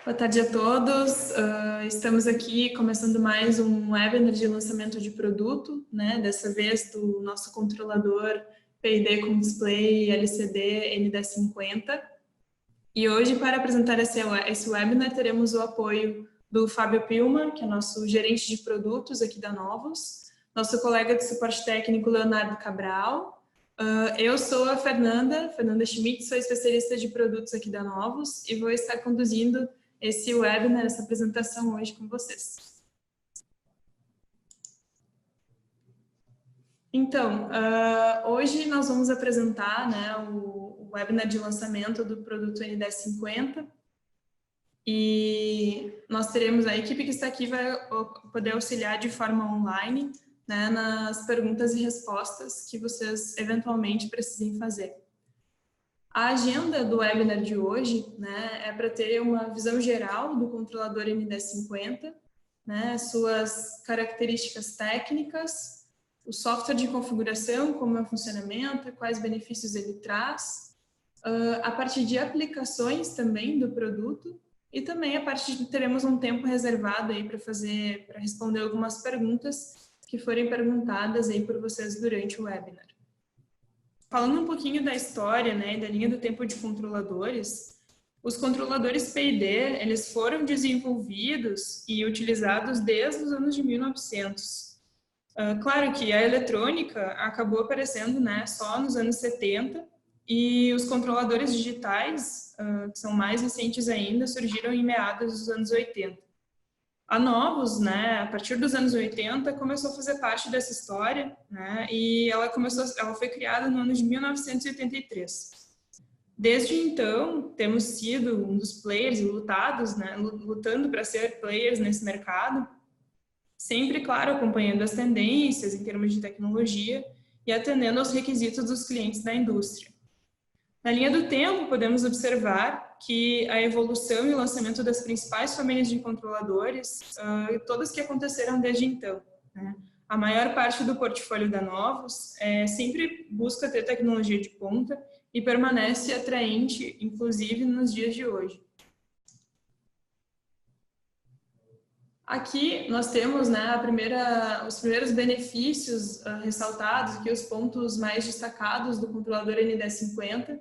Boa tarde a todos. Estamos aqui começando mais um webinar de lançamento de produto, né? Dessa vez do nosso controlador PID com display LCD ND50. E hoje, para apresentar esse webinar, teremos o apoio do Fábio Pilma, que é nosso gerente de produtos aqui da Novos, nosso colega de suporte técnico Leonardo Cabral. Eu sou a Fernanda Schmidt, sou especialista de produtos aqui da Novos e vou estar conduzindo esse webinar, essa apresentação hoje com vocês. Então, hoje nós vamos apresentar, né, o webinar de lançamento do produto ND50 e nós teremos a equipe que está aqui vai poder auxiliar de forma online, né, nas perguntas e respostas que vocês eventualmente precisem fazer. A agenda do webinar de hoje, né, é para ter uma visão geral do controlador ND50, né, suas características técnicas, o software de configuração, como é o funcionamento, quais benefícios ele traz, a parte de aplicações também do produto e também a parte de teremos um tempo reservado aí para responder algumas perguntas que forem perguntadas aí por vocês durante o webinar. Falando um pouquinho da história, né, da linha do tempo de controladores, os controladores PID, eles foram desenvolvidos e utilizados desde os anos de 1900. Claro que a eletrônica acabou aparecendo, né, só nos anos 70 e os controladores digitais, que são mais recentes ainda, surgiram em meados dos anos 80. A Novos, né, a partir dos anos 80, começou a fazer parte dessa história, né, e ela foi criada no ano de 1983. Desde então, temos sido um dos players lutando para ser players nesse mercado, sempre, claro, acompanhando as tendências em termos de tecnologia e atendendo aos requisitos dos clientes da indústria. Na linha do tempo, podemos observar que a evolução e o lançamento das principais famílias de controladores, todas que aconteceram desde então, né? A maior parte do portfólio da Novos sempre busca ter tecnologia de ponta e permanece atraente, inclusive nos dias de hoje. Aqui nós temos, né, os primeiros benefícios ressaltados, aqui os pontos mais destacados do controlador ND50.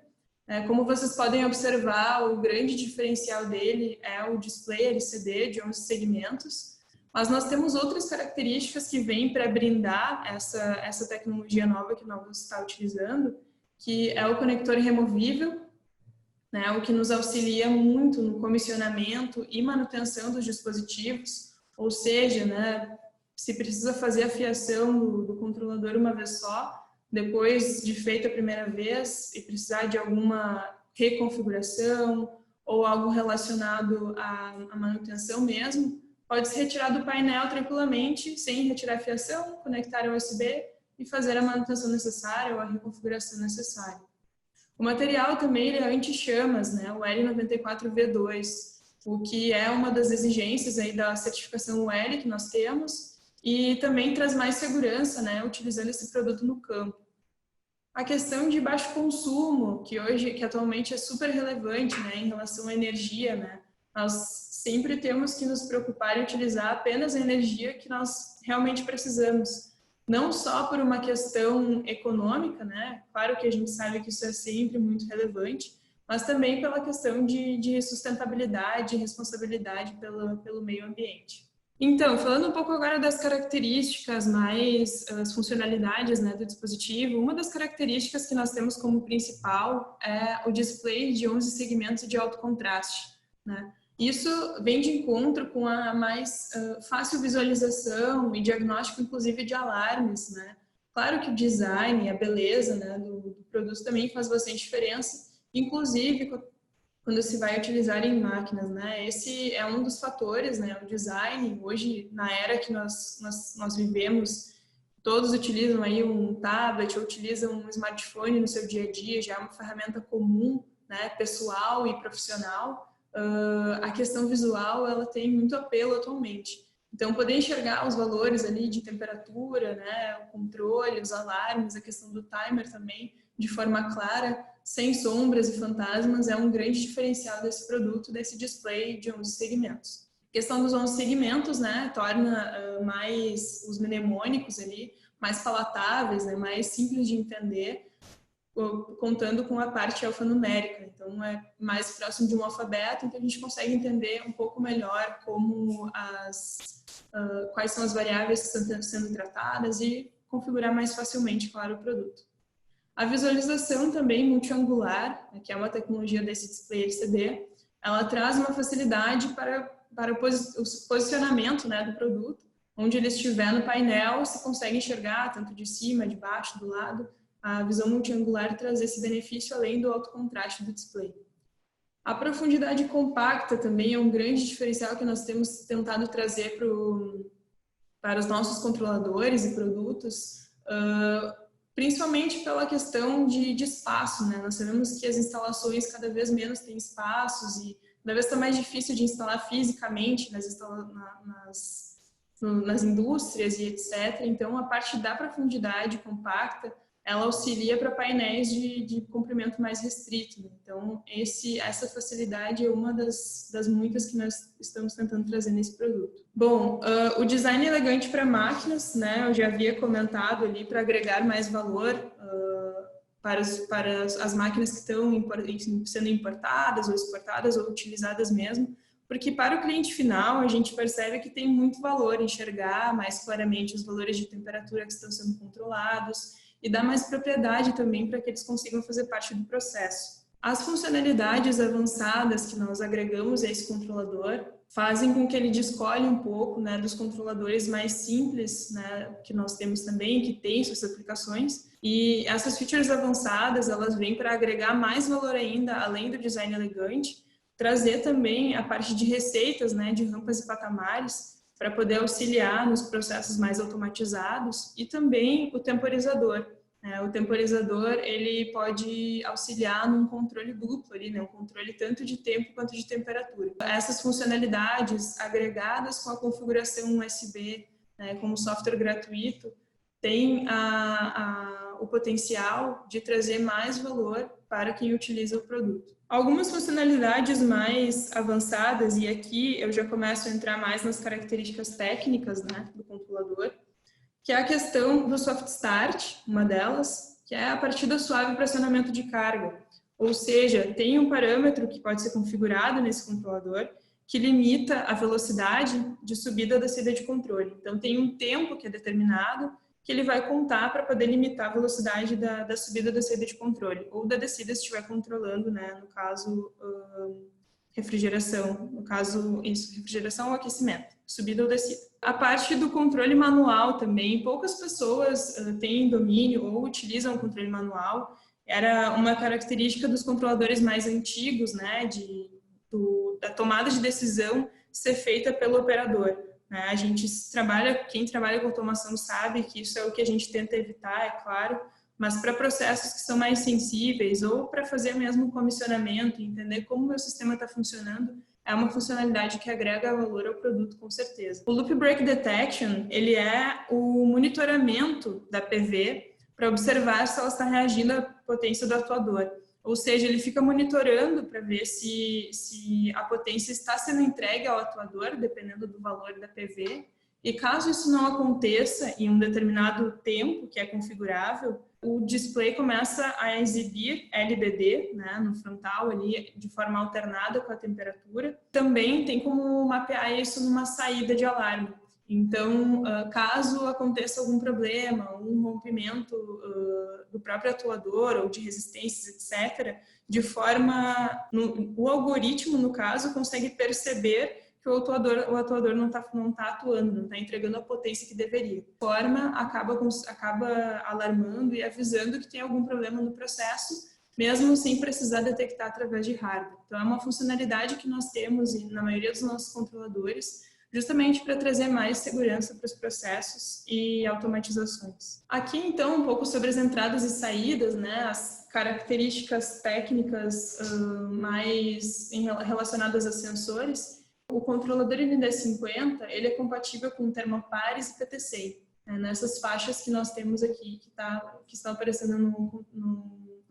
Como vocês podem observar, o grande diferencial dele é o display LCD de 11 segmentos, mas nós temos outras características que vêm para brindar essa tecnologia nova que nós está utilizando, que é o conector removível, né, o que nos auxilia muito no comissionamento e manutenção dos dispositivos, ou seja, né, se precisa fazer a fiação do controlador uma vez só, depois de feita a primeira vez e precisar de alguma reconfiguração ou algo relacionado à manutenção mesmo, pode se retirar do painel tranquilamente, sem retirar a fiação, conectar ao USB e fazer a manutenção necessária ou a reconfiguração necessária. O material também ele é anti-chamas, né, o L94V2, o que é uma das exigências aí da certificação UL que nós temos, e também traz mais segurança, né, utilizando esse produto no campo. A questão de baixo consumo, que atualmente é super relevante, né, em relação à energia, né, nós sempre temos que nos preocupar em utilizar apenas a energia que nós realmente precisamos, não só por uma questão econômica, né, claro que a gente sabe que isso é sempre muito relevante, mas também pela questão de sustentabilidade e responsabilidade pelo meio ambiente. Então, falando um pouco agora das características as funcionalidades, né, do dispositivo, uma das características que nós temos como principal é o display de 11 segmentos de alto contraste, né? Isso vem de encontro com a mais fácil visualização e diagnóstico, inclusive, de alarmes, né? Claro que o design, a beleza, né, do produto também faz bastante diferença, inclusive quando se vai utilizar em máquinas, né? Esse é um dos fatores, né? O design, hoje, na era que nós vivemos, todos utilizam aí um tablet ou utilizam um smartphone no seu dia a dia, já é uma ferramenta comum, né? Pessoal e profissional. A questão visual, ela tem muito apelo atualmente. Então, poder enxergar os valores ali de temperatura, né? O controle, os alarmes, a questão do timer também, de forma clara, sem sombras e fantasmas, é um grande diferencial desse produto, desse display de 11 segmentos. A questão dos 11 segmentos, né, torna mais os mnemônicos ali mais palatáveis, né, mais simples de entender, contando com a parte alfanumérica. Então, é mais próximo de um alfabeto, então a gente consegue entender um pouco melhor como quais são as variáveis que estão sendo tratadas e configurar mais facilmente, claro, o produto. A visualização também multiangular, que é uma tecnologia desse display LCD, ela traz uma facilidade para o posicionamento, né, do produto. Onde ele estiver no painel, você consegue enxergar tanto de cima, de baixo, do lado. A visão multiangular traz esse benefício além do alto contraste do display. A profundidade compacta também é um grande diferencial que nós temos tentado trazer para os nossos controladores e produtos, principalmente pela questão de espaço, né? Nós sabemos que as instalações cada vez menos têm espaços e cada vez está mais difícil de instalar fisicamente nas indústrias e etc. Então, a parte da profundidade compacta, ela auxilia para painéis de comprimento mais restrito. Então, essa facilidade é uma das muitas que nós estamos tentando trazer nesse produto. Bom, o design elegante para máquinas, né, eu já havia comentado ali, para agregar mais valor para as máquinas que estão sendo importadas ou exportadas ou utilizadas mesmo, porque para o cliente final a gente percebe que tem muito valor enxergar mais claramente os valores de temperatura que estão sendo controlados e dá mais propriedade também para que eles consigam fazer parte do processo. As funcionalidades avançadas que nós agregamos a esse controlador fazem com que ele descolhe um pouco, né, dos controladores mais simples, né, que nós temos também, que têm suas aplicações. E essas features avançadas, elas vêm para agregar mais valor ainda, além do design elegante, trazer também a parte de receitas, né, de rampas e patamares, para poder auxiliar nos processos mais automatizados, e também o temporizador. O temporizador, ele pode auxiliar num controle duplo, ali, né, um controle tanto de tempo quanto de temperatura. Essas funcionalidades agregadas com a configuração USB, né, como software gratuito, tem o potencial de trazer mais valor para quem utiliza o produto. Algumas funcionalidades mais avançadas, e aqui eu já começo a entrar mais nas características técnicas, né, do controlador, que é a questão do soft start, uma delas, que é a partida suave para acionamento de carga. Ou seja, tem um parâmetro que pode ser configurado nesse controlador que limita a velocidade de subida da saída de controle. Então, tem um tempo que é determinado que ele vai contar para poder limitar a velocidade da subida da saída de controle, ou da descida se estiver controlando, né, no caso, refrigeração, no caso, isso, refrigeração ou aquecimento, subida ou descida. A parte do controle manual também, poucas pessoas têm domínio ou utilizam o controle manual, era uma característica dos controladores mais antigos, né, da tomada de decisão ser feita pelo operador. A gente quem trabalha com automação sabe que isso é o que a gente tenta evitar, é claro, mas para processos que são mais sensíveis ou para fazer mesmo o comissionamento, entender como o meu sistema está funcionando, é uma funcionalidade que agrega valor ao produto, com certeza. O Loop Break Detection, ele é o monitoramento da PV para observar se ela está reagindo à potência do atuador. Ou seja, ele fica monitorando para ver se a potência está sendo entregue ao atuador, dependendo do valor da PV. E caso isso não aconteça em um determinado tempo, que é configurável, o display começa a exibir LBD, né, no frontal ali, de forma alternada com a temperatura. Também tem como mapear isso numa saída de alarme. Então, caso aconteça algum problema, um rompimento do próprio atuador ou de resistências, etc., o algoritmo, no caso, consegue perceber que o atuador não está atuando, não está entregando a potência que deveria. De forma, acaba alarmando e avisando que tem algum problema no processo, mesmo sem precisar detectar através de hardware. Então, é uma funcionalidade que nós temos na maioria dos nossos controladores, justamente para trazer mais segurança para os processos e automatizações. Aqui, então, um pouco sobre as entradas e saídas, né, as características técnicas mais relacionadas a sensores. O controlador ND50, ele é compatível com termopares e PTC, né, nessas faixas que nós temos aqui, que estão aparecendo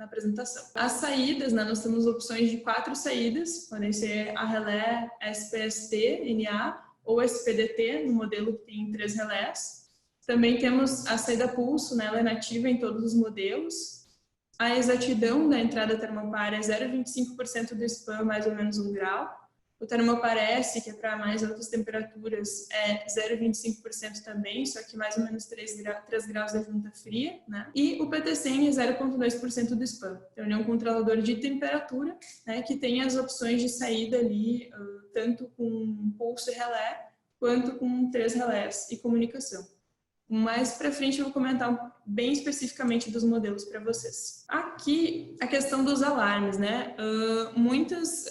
na apresentação. As saídas, né, nós temos opções de 4 saídas, podem ser a relé SPST, NA ou SPDT, no modelo que tem 3 relés. Também temos a saída pulso, né, ela é nativa em todos os modelos. A exatidão da entrada termopar é 0,25% do spam, mais ou menos 1 grau. O termopar S, que é para mais altas temperaturas, é 0,25% também, só que mais ou menos 3 graus da junta fria, né? E o PT100 é 0,2% do spam. Então, ele é um controlador de temperatura, né, que tem as opções de saída ali, tanto com pulso e relé, quanto com 3 relés e comunicação. Mais para frente eu vou comentar bem especificamente dos modelos para vocês. Aqui, a questão dos alarmes, né?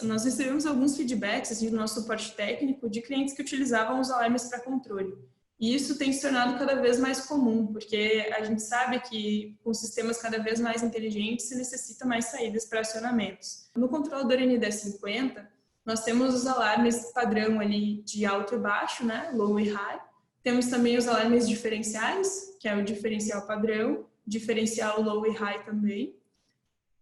Nós recebemos alguns feedbacks assim, do nosso suporte técnico de clientes que utilizavam os alarmes para controle. E isso tem se tornado cada vez mais comum, porque a gente sabe que com sistemas cada vez mais inteligentes se necessita mais saídas para acionamentos. No controlador ND50, nós temos os alarmes padrão ali de alto e baixo, né? Low e high. Temos também os alarmes diferenciais, que é o diferencial padrão, diferencial low e high também.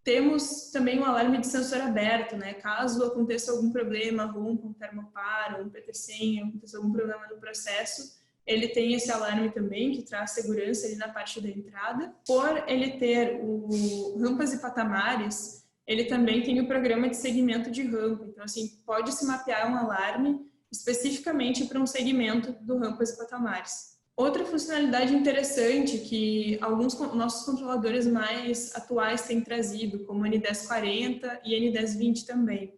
Temos também um alarme de sensor aberto, né? Caso aconteça algum problema, rompa um termopar ou um PT100, aconteça algum problema no processo, ele tem esse alarme também, que traz segurança ali na parte da entrada. Por ele ter o rampas e patamares, ele também tem o programa de segmento de rampa. Então, assim, pode se mapear um alarme especificamente para um segmento do rampas e patamares. Outra funcionalidade interessante que alguns nossos controladores mais atuais têm trazido, como o N1040 e N1020 também,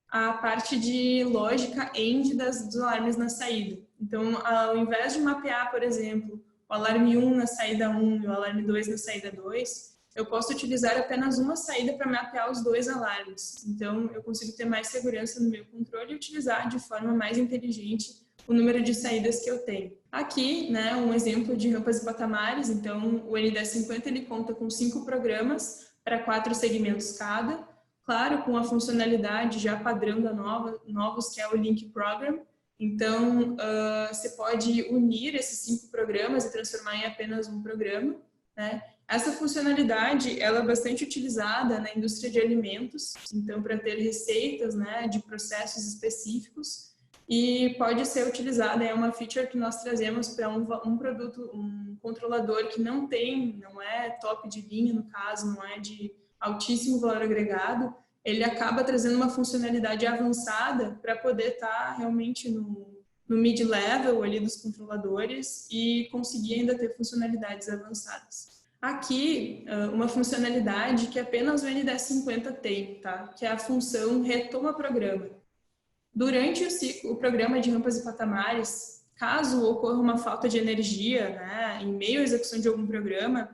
a parte de lógica END dos alarmes na saída. Então, ao invés de mapear, por exemplo, o alarme 1 na saída 1 e o alarme 2 na saída 2, eu posso utilizar apenas uma saída para mapear os 2 alarmes. Então, eu consigo ter mais segurança no meu controle e utilizar de forma mais inteligente o número de saídas que eu tenho. Aqui, né, um exemplo de rampas e patamares. Então, o N1050 ele conta com 5 programas para 4 segmentos cada. Claro, com a funcionalidade já padrão da novos, que é o Link Program. Então, você pode unir esses 5 programas e transformar em apenas um programa, né? Essa funcionalidade ela é bastante utilizada na indústria de alimentos, então para ter receitas, né, de processos específicos, e pode ser utilizada, é uma feature que nós trazemos para um produto, um controlador que não é top de linha no caso, não é de altíssimo valor agregado, ele acaba trazendo uma funcionalidade avançada para poder estar realmente no mid-level ali dos controladores e conseguir ainda ter funcionalidades avançadas. Aqui, uma funcionalidade que apenas o N1050 tem, tá? Que é a função retoma programa. Durante o programa de rampas e patamares, caso ocorra uma falta de energia, né, em meio à execução de algum programa,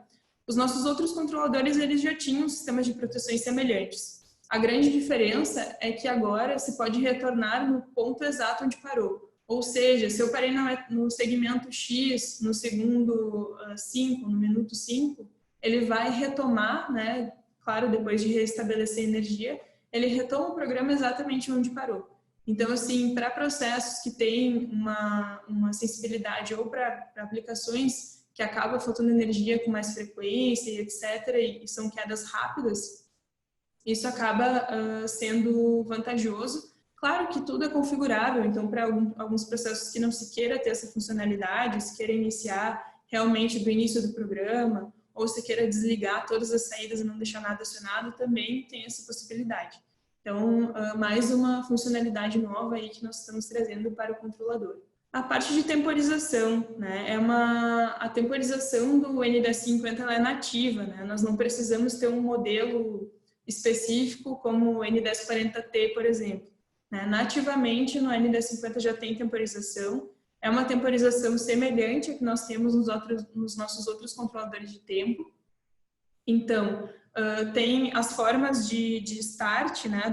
os nossos outros controladores eles já tinham sistemas de proteções semelhantes. A grande diferença é que agora se pode retornar no ponto exato onde parou. Ou seja, se eu parei no segmento X, no segundo 5, no minuto 5, ele vai retomar, né? Claro, depois de restabelecer a energia, ele retoma o programa exatamente onde parou. Então, assim, para processos que têm uma sensibilidade ou para aplicações que acabam faltando energia com mais frequência, etc., e são quedas rápidas, isso acaba sendo vantajoso. Claro que tudo é configurável, então para alguns processos que não se queira ter essa funcionalidade, se queira iniciar realmente do início do programa, ou se queira desligar todas as saídas e não deixar nada acionado, também tem essa possibilidade. Então, mais uma funcionalidade nova aí que nós estamos trazendo para o controlador. A parte de temporização, né? A temporização do N1050 ela é nativa, né? Nós não precisamos ter um modelo específico como o N1040T, por exemplo. Nativamente, no N1050 já tem temporização. É uma temporização semelhante à que nós temos nos nossos outros controladores de tempo. Então, tem as formas de start, né,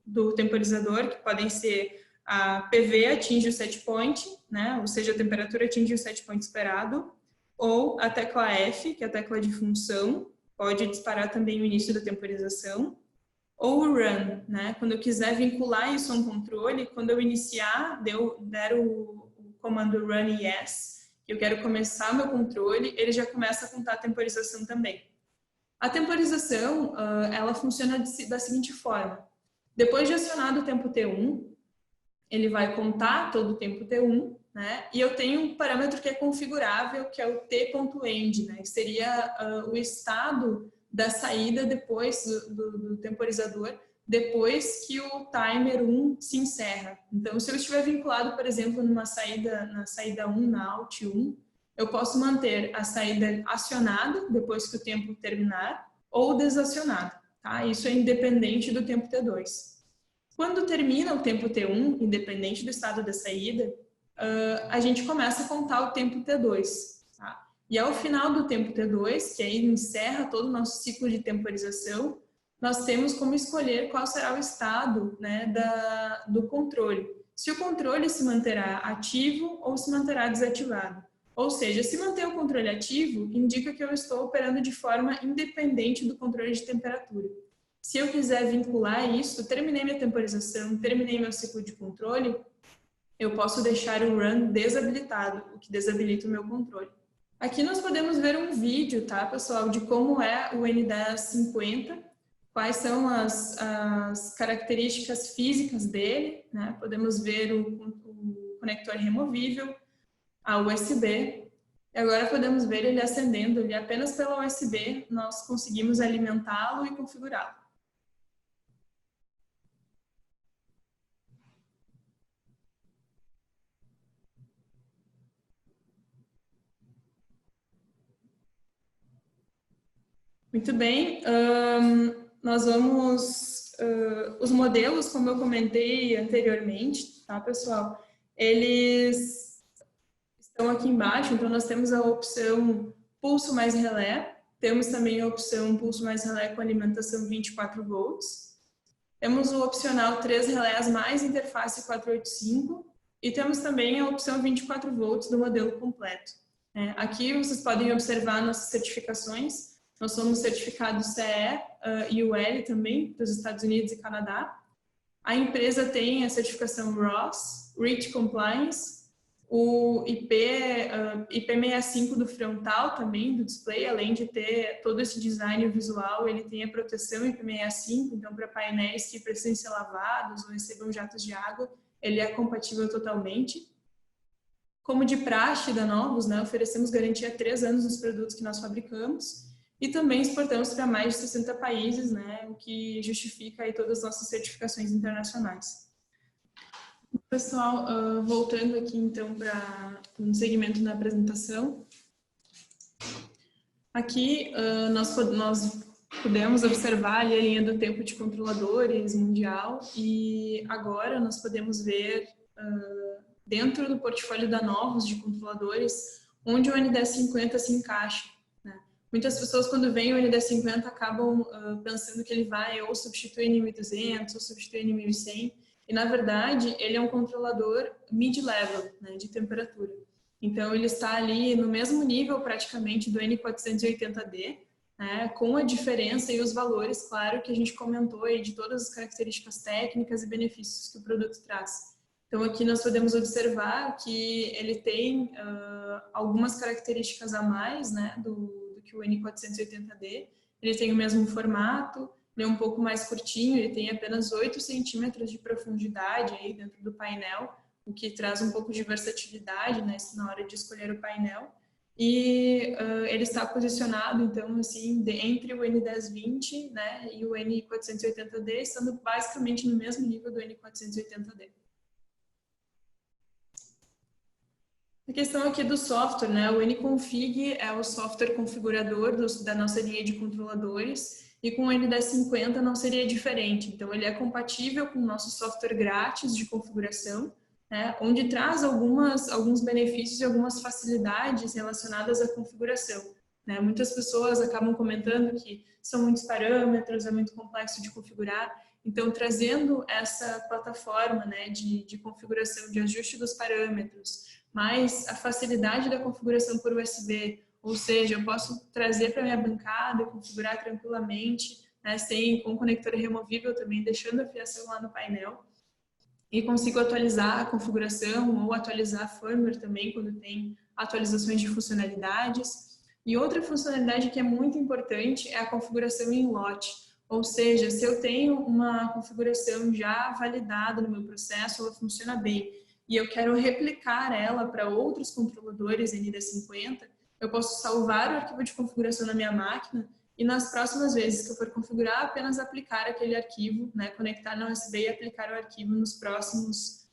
do temporizador, que podem ser a PV atinge o set point, né, ou seja, a temperatura atinge o set point esperado, ou a tecla F, que é a tecla de função, pode disparar também o início da temporização. Ou o run, né? Quando eu quiser vincular isso a um controle, quando eu iniciar, der o comando run yes, que eu quero começar meu controle, ele já começa a contar a temporização também. A temporização, ela funciona da seguinte forma. Depois de acionado o tempo T1, ele vai contar todo o tempo T1, né? E eu tenho um parâmetro que é configurável, que é o t.end, né? Que seria o estado da saída depois do temporizador, depois que o timer 1 se encerra. Então, se eu estiver vinculado, por exemplo, na saída 1, na out 1, eu posso manter a saída acionada depois que o tempo terminar ou desacionada, tá? Isso é independente do tempo T2. Quando termina o tempo T1, independente do estado da saída, a gente começa a contar o tempo T2. Tá? E ao final do tempo T2, que aí encerra todo o nosso ciclo de temporização, nós temos como escolher qual será o estado, né, do controle. Se o controle se manterá ativo ou se manterá desativado. Ou seja, se manter o controle ativo, indica que eu estou operando de forma independente do controle de temperatura. Se eu quiser vincular isso, terminei minha temporização, terminei meu ciclo de controle, eu posso deixar o run desabilitado, o que desabilita o meu controle. Aqui nós podemos ver um vídeo, tá, pessoal, de como é o N1050, quais são as características físicas dele, né? Podemos ver o conector removível, a USB, e agora podemos ver ele acendendo, ele apenas pela USB nós conseguimos alimentá-lo e configurá-lo. Muito bem, nós vamos, os modelos, como eu comentei anteriormente, tá, pessoal? Eles estão aqui embaixo, então nós temos a opção pulso mais relé, temos também a opção pulso mais relé com alimentação 24 volts, temos o opcional 3 relés mais interface 485 e temos também a opção 24 volts do modelo completo. Aqui vocês podem observar nossas certificações. Nós somos certificados CE e UL também, dos Estados Unidos e Canadá. A empresa tem a certificação RoHS, REACH Compliance, o IP65 do frontal também, do display, além de ter todo esse design visual, ele tem a proteção IP65, então para painéis que precisem ser lavados ou recebam jatos de água, ele é compatível totalmente. Como de praxe da Novus, né, oferecemos garantia há 3 anos nos produtos que nós fabricamos, e também exportamos para mais de 60 países, né, o que justifica aí todas as nossas certificações internacionais. Pessoal, voltando aqui então para um segmento da apresentação. Aqui nós podemos observar ali a linha do tempo de controladores mundial e agora nós podemos ver dentro do portfólio da Novus de controladores onde o N1050 se encaixa. Muitas pessoas, quando veem o N1050, acabam pensando que ele vai ou substituir N1200 ou substituir N1100, e na verdade ele é um controlador mid-level, né, de temperatura. Então ele está ali no mesmo nível praticamente do N480D, né, com a diferença e os valores, claro, que a gente comentou aí de todas as características técnicas e benefícios que o produto traz. Então aqui nós podemos observar que ele tem algumas características a mais, né, do que o N480D, ele tem o mesmo formato, ele é um pouco mais curtinho, ele tem apenas 8 centímetros de profundidade aí dentro do painel, o que traz um pouco de versatilidade, né, na hora de escolher o painel. E ele está posicionado, então, assim, entre o N1020, né, e o N480D, estando basicamente no mesmo nível do N480D. A questão aqui do software, né? O Nconfig é o software configurador da nossa linha de controladores e com o N1050 não seria diferente. Então, ele é compatível com o nosso software grátis de configuração, né? Onde traz alguns benefícios e algumas facilidades relacionadas à configuração. Né? Muitas pessoas acabam comentando que são muitos parâmetros, é muito complexo de configurar. Então, trazendo essa plataforma, né, de configuração, de ajuste dos parâmetros, mais a facilidade da configuração por USB, ou seja, eu posso trazer para minha bancada e configurar tranquilamente, né, com conector removível também, deixando a fiação lá no painel, e consigo atualizar a configuração ou atualizar a firmware também, quando tem atualizações de funcionalidades. E outra funcionalidade que é muito importante é a configuração em lote. Ou seja, se eu tenho uma configuração já validada no meu processo, ela funciona bem, e eu quero replicar ela para outros controladores ND50, eu posso salvar o arquivo de configuração na minha máquina e nas próximas vezes que eu for configurar, apenas aplicar aquele arquivo, né, conectar no USB e aplicar o arquivo nos próximos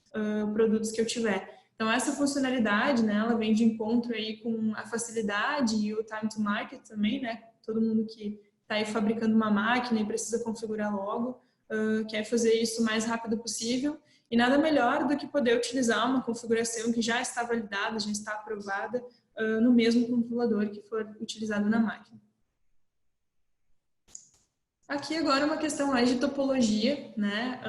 produtos que eu tiver. Então, essa funcionalidade, né, ela vem de encontro aí com a facilidade e o time to market também, né? Todo mundo que está aí fabricando uma máquina e precisa configurar logo, quer fazer isso o mais rápido possível. E nada melhor do que poder utilizar uma configuração que já está validada, já está aprovada no mesmo controlador que for utilizado na máquina. Aqui agora uma questão mais de topologia, né?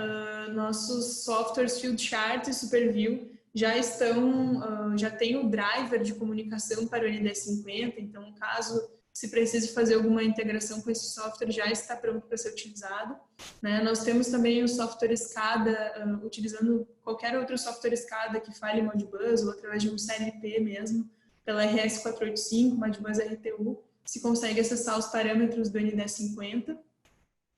Nossos softwares FieldChart e SuperView já tem o driver de comunicação para o ND50, então caso se precise fazer alguma integração com esse software, já está pronto para ser utilizado, né? Nós temos também o software SCADA, utilizando qualquer outro software SCADA que fale Modbus, ou através de um CLP mesmo, pela RS485, Modbus RTU, se consegue acessar os parâmetros do ND50.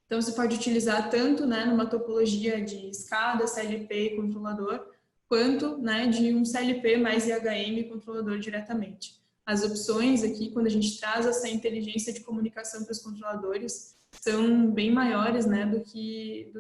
Então, você pode utilizar tanto, né, numa topologia de SCADA, CLP e controlador, quanto, né, de um CLP mais IHM e controlador diretamente. As opções aqui, quando a gente traz essa inteligência de comunicação para os controladores, são bem maiores, né, do que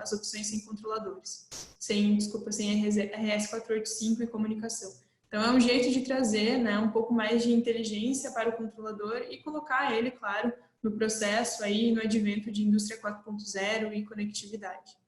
as opções sem controladores. Sem RS485 e comunicação. Então, é um jeito de trazer, né, um pouco mais de inteligência para o controlador e colocar ele, claro, no processo aí, no advento de indústria 4.0 e conectividade.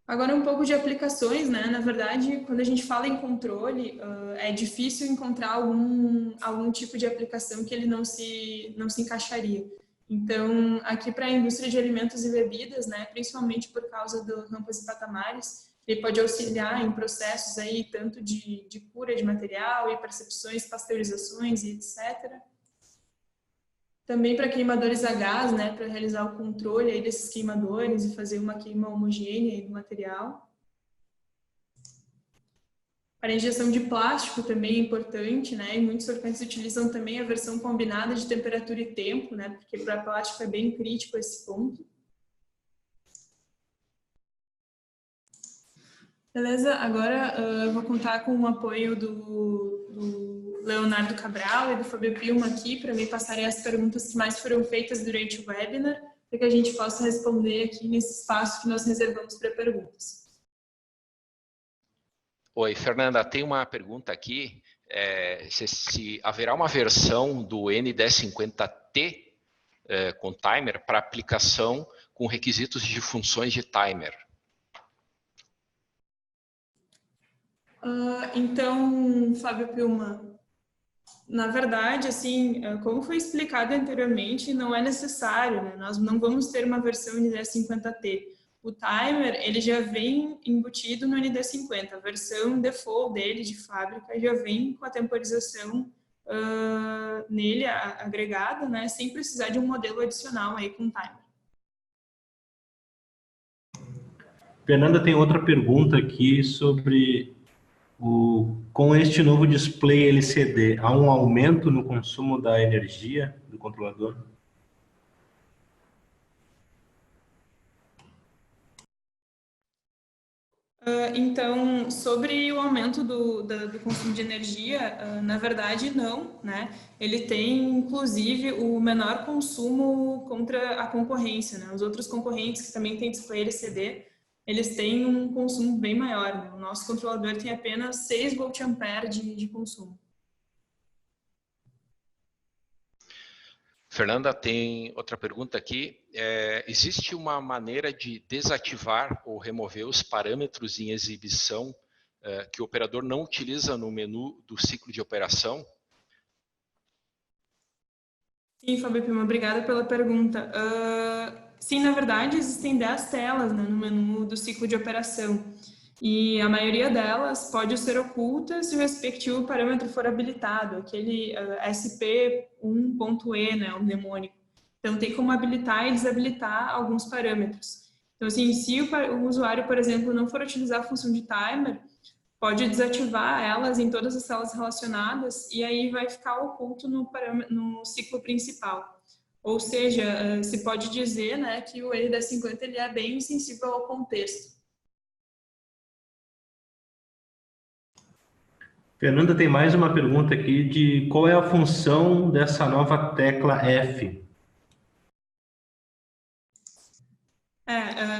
Agora um pouco de aplicações, né? Na verdade, quando a gente fala em controle, é difícil encontrar algum tipo de aplicação que ele não se encaixaria. Então, aqui para a indústria de alimentos e bebidas, né, principalmente por causa do rampas e patamares, ele pode auxiliar em processos aí tanto de cura de material e percepções, pasteurizações e etc. Também para queimadores a gás, né, para realizar o controle aí desses queimadores e fazer uma queima homogênea do material. Para injeção de plástico também é importante, né, e muitos fabricantes utilizam também a versão combinada de temperatura e tempo, né, porque para plástico é bem crítico esse ponto. Beleza, agora eu vou contar com o apoio do Leonardo Cabral e do Fábio Pilma aqui para me passarem as perguntas que mais foram feitas durante o webinar, para que a gente possa responder aqui nesse espaço que nós reservamos para perguntas. Oi, Fernanda, tem uma pergunta aqui, se haverá uma versão do ND50T com timer para aplicação com requisitos de funções de timer? Então, Fábio Pilma, na verdade, assim, como foi explicado anteriormente, não é necessário, né? Nós não vamos ter uma versão ND50T. O timer, ele já vem embutido no ND50, a versão default dele de fábrica já vem com a temporização nele agregada, né? Sem precisar de um modelo adicional aí com timer. Fernanda, tem outra pergunta aqui sobre com este novo display LCD, há um aumento no consumo da energia do controlador? Então, sobre o aumento do consumo de energia, na verdade não, né? Ele tem, inclusive, o menor consumo contra a concorrência, né? Os outros concorrentes que também têm display LCD, eles têm um consumo bem maior, né? O nosso controlador tem apenas 6 VA de consumo. Fernanda, tem outra pergunta aqui. Existe uma maneira de desativar ou remover os parâmetros em exibição que o operador não utiliza no menu do ciclo de operação? Sim, Fábio Pima, obrigada pela pergunta. Sim, na verdade, existem 10 telas, né, no menu do ciclo de operação. E a maioria delas pode ser oculta se o respectivo parâmetro for habilitado, aquele SP1.E, né, o mnemônico. Então, tem como habilitar e desabilitar alguns parâmetros. Então, assim, se o usuário, por exemplo, não for utilizar a função de timer, pode desativar elas em todas as células relacionadas e aí vai ficar oculto no ciclo principal. Ou seja, se pode dizer, né, que o N1050 ele é bem sensível ao contexto. Fernanda, tem mais uma pergunta aqui de qual é a função dessa nova tecla F?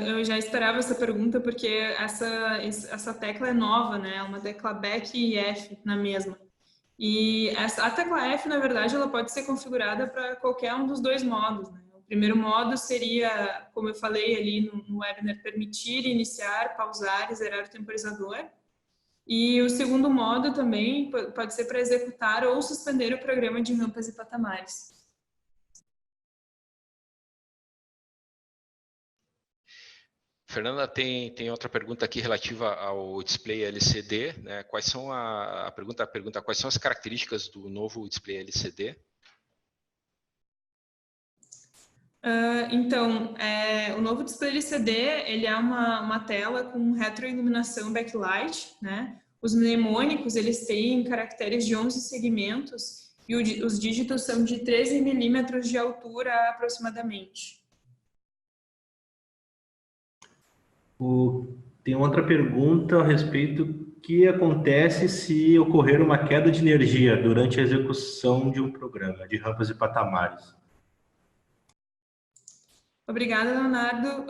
Eu já esperava essa pergunta porque essa tecla é nova, né? É uma tecla BEC e F na mesma. E a tecla F, na verdade, ela pode ser configurada para qualquer um dos dois modos, né? O primeiro modo seria, como eu falei ali no webinar, permitir, iniciar, pausar e zerar o temporizador. E o segundo modo também pode ser para executar ou suspender o programa de rampas e patamares. Fernanda, tem outra pergunta aqui relativa ao display LCD, né? Quais são a pergunta quais são as características do novo display LCD? Então, o novo display LCD, ele é uma tela com retroiluminação backlight, né? Os mnemônicos, eles têm caracteres de 11 segmentos e os dígitos são de 13 milímetros de altura aproximadamente. Tem outra pergunta a respeito do que acontece se ocorrer uma queda de energia durante a execução de um programa de rampas e patamares. Obrigada, Leonardo.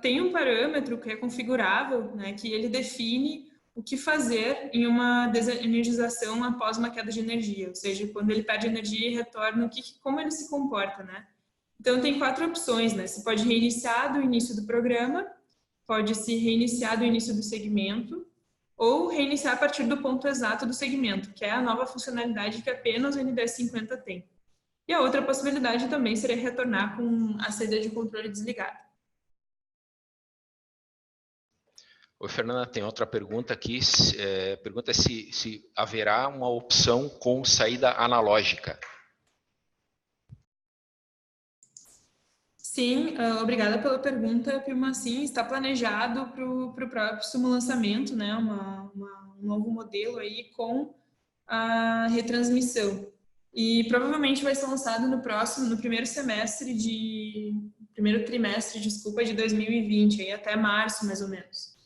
Tem um parâmetro que é configurável, né, que ele define o que fazer em uma desenergização após uma queda de energia, ou seja, quando ele perde energia e retorna, como ele se comporta, né? Então, tem 4 opções, né? Você pode reiniciar do início do programa, pode se reiniciar do início do segmento, ou reiniciar a partir do ponto exato do segmento, que é a nova funcionalidade que apenas o N1050 tem. E a outra possibilidade também seria retornar com a saída de controle desligada. Oi, Fernanda, tem outra pergunta aqui. Pergunta se haverá uma opção com saída analógica. Sim, obrigada pela pergunta, Pilma. Sim, está planejado para o próximo lançamento, né? Um novo modelo aí com a retransmissão. E provavelmente vai ser lançado no primeiro trimestre, de 2020, aí até março, mais ou menos.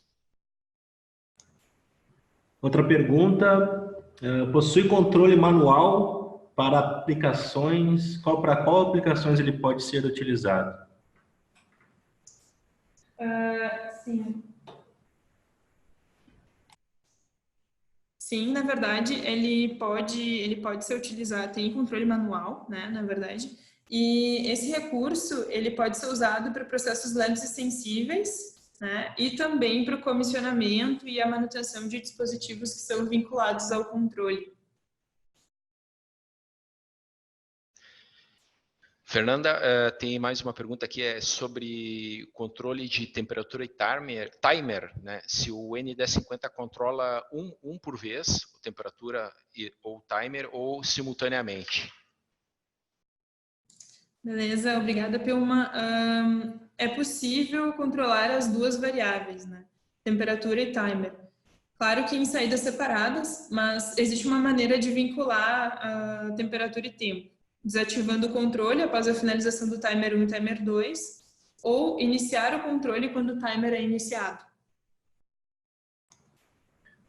Outra pergunta, possui controle manual para aplicações, para qual aplicações ele pode ser utilizado? Sim. Sim, na verdade, ele pode ser utilizado, tem controle manual, né, na verdade, e esse recurso, ele pode ser usado para processos leves e sensíveis, né, e também para o comissionamento e a manutenção de dispositivos que são vinculados ao controle. Fernanda, tem mais uma pergunta aqui, é sobre controle de temperatura e timer, né? Se o N1050 controla um por vez, temperatura ou timer, ou simultaneamente. Beleza, obrigada, Pilma. É possível controlar as duas variáveis, né? Temperatura e timer. Claro que em saídas separadas, mas existe uma maneira de vincular a temperatura e tempo, desativando o controle após a finalização do timer 1 e timer 2, ou iniciar o controle quando o timer é iniciado.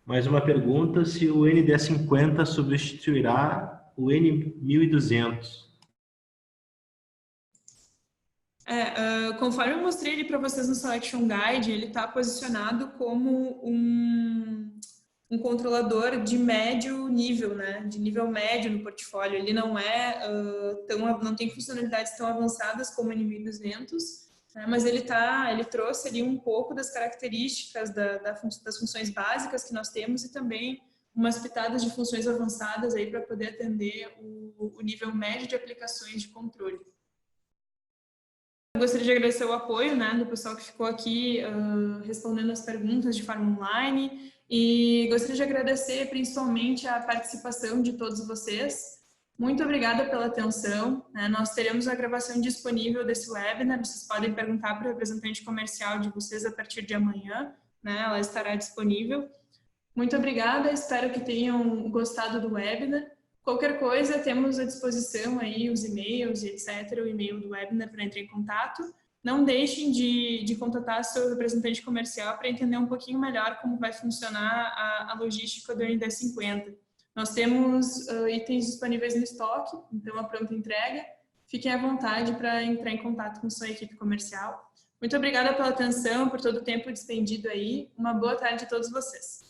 Mais uma pergunta, se o N1050 substituirá o N1200? Conforme eu mostrei ele para vocês no Selection Guide, ele está posicionado como um controlador de médio nível, né? De nível médio no portfólio. Ele não não tem funcionalidades tão avançadas como o N1200, né? Mas ele trouxe ali um pouco das características das funções básicas que nós temos e também umas pitadas de funções avançadas aí para poder atender o nível médio de aplicações de controle. Eu gostaria de agradecer o apoio, né, do pessoal que ficou aqui respondendo as perguntas de forma online e gostaria de agradecer principalmente a participação de todos vocês. Muito obrigada pela atenção. Né? Nós teremos a gravação disponível desse webinar. Vocês podem perguntar para o representante comercial de vocês a partir de amanhã. Né? Ela estará disponível. Muito obrigada, espero que tenham gostado do webinar. Qualquer coisa, temos à disposição aí os e-mails e etc., o e-mail do webinar para entrar em contato. Não deixem de contatar seu representante comercial para entender um pouquinho melhor como vai funcionar a logística do ND50. Nós temos itens disponíveis no estoque, então a pronta entrega. Fiquem à vontade para entrar em contato com sua equipe comercial. Muito obrigada pela atenção, por todo o tempo despendido aí. Uma boa tarde a todos vocês.